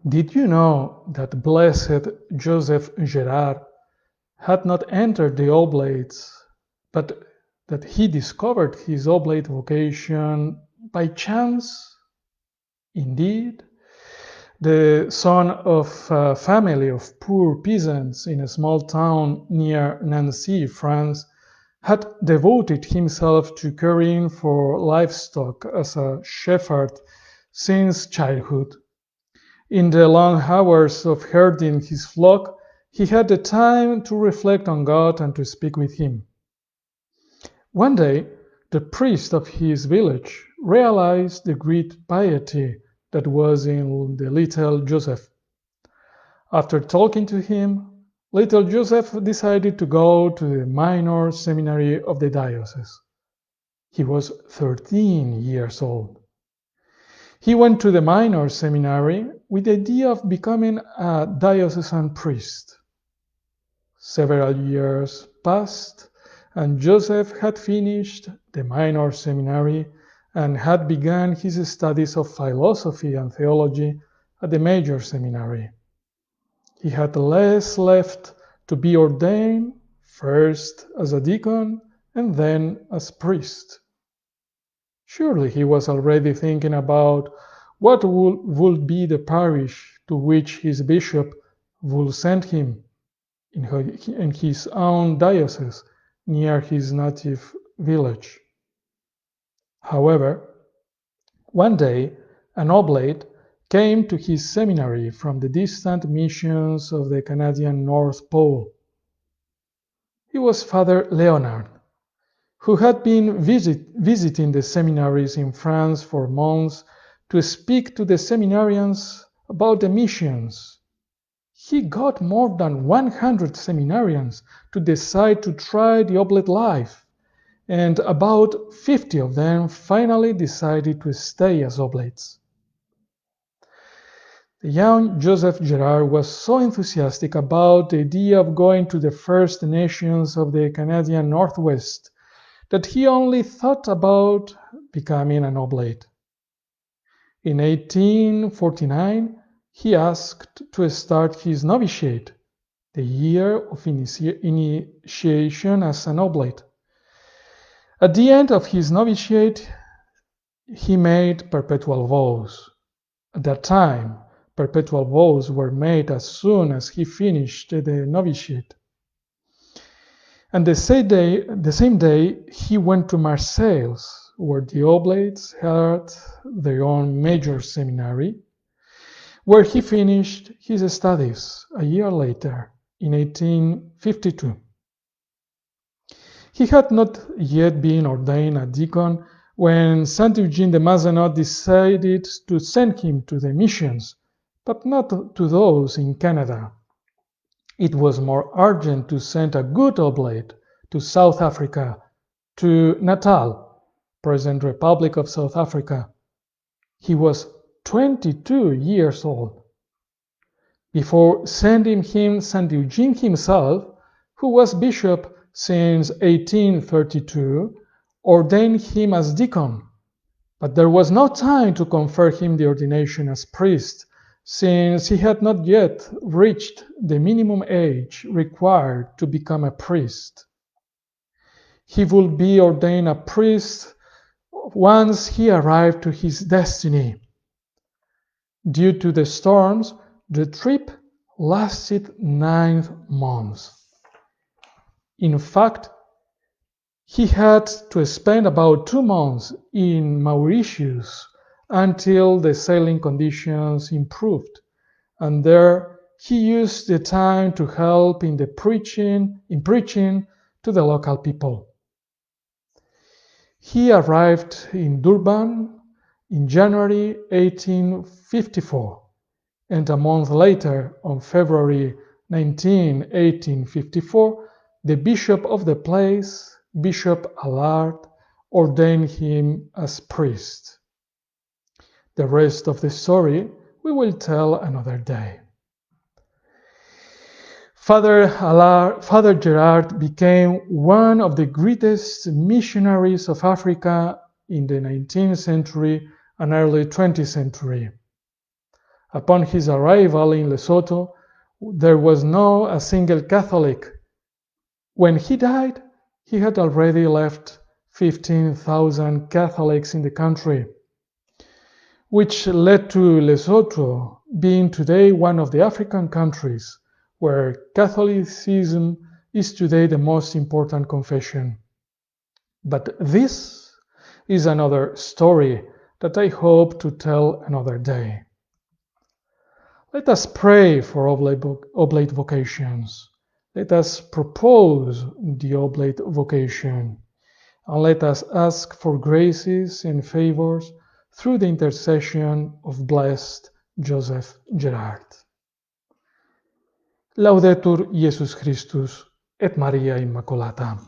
Did you know that blessed Joseph Gerard had not entered the Oblates, but that he discovered his oblate vocation by chance? Indeed, the son of a family of poor peasants in a small town near Nancy, France, had devoted himself to caring for livestock as a shepherd since childhood. In the long hours of herding his flock, he had the time to reflect on God and to speak with Him. One day, the priest of his village realized the great piety that was in the little Joseph. After talking to him, little Joseph decided to go to the minor seminary of the diocese. He was 13 years old. He went to the minor seminary with the idea of becoming a diocesan priest. Several years passed, and Joseph had finished the minor seminary and had begun his studies of philosophy and theology at the major seminary. He had less left to be ordained, first as a deacon and then as priest. Surely he was already thinking about what would be the parish to which his bishop would send him in his own diocese near his native village. However, one day an oblate came to his seminary from the distant missions of the Canadian North Pole. He was Father Leonard, who had been visiting the seminaries in France for months to speak to the seminarians about the missions. He got more than 100 seminarians to decide to try the oblate life, and about 50 of them finally decided to stay as oblates. The young Joseph Gerard was so enthusiastic about the idea of going to the First Nations of the Canadian Northwest that he only thought about becoming an oblate. In 1849, he asked to start his novitiate, the year of initiation as an oblate. At the end of his novitiate, he made perpetual vows. At that time, perpetual vows were made as soon as he finished the novitiate. And the same day, he went to Marseilles, where the oblates had their own major seminary, where he finished his studies a year later, in 1852. He had not yet been ordained a deacon when Saint Eugene de Mazenot decided to send him to the missions, but not to those in Canada. It was more urgent to send a good oblate to South Africa, to Natal, present Republic of South Africa. He was 22 years old. Before sending him, Saint Eugene himself, who was bishop since 1832, ordained him as deacon, but there was no time to confer him the ordination as priest, since he had not yet reached the minimum age required to become a priest. He would be ordained a priest once he arrived to his destiny. Due to the storms, the trip lasted 9 months. In fact, he had to spend about 2 months in Mauritius until the sailing conditions improved, and there he used the time to help in preaching to the local people. He arrived in Durban in January 1854, and a month later, on February 19, 1854, the bishop of the place, Bishop Allard, ordained him as priest. The rest of the story we will tell another day. Father Gerard became one of the greatest missionaries of Africa in the 19th century and early 20th century. Upon his arrival in Lesotho, there was not a single Catholic. When he died, he had already left 15,000 Catholics in the country, which led to Lesotho being today one of the African countries where Catholicism is today the most important confession. But this is another story that I hope to tell another day. Let us pray for oblate vocations. Let us propose the oblate vocation. And let us ask for graces and favors through the intercession of blessed Joseph Gerard. Laudetur Jesus Christus et Maria Immaculata.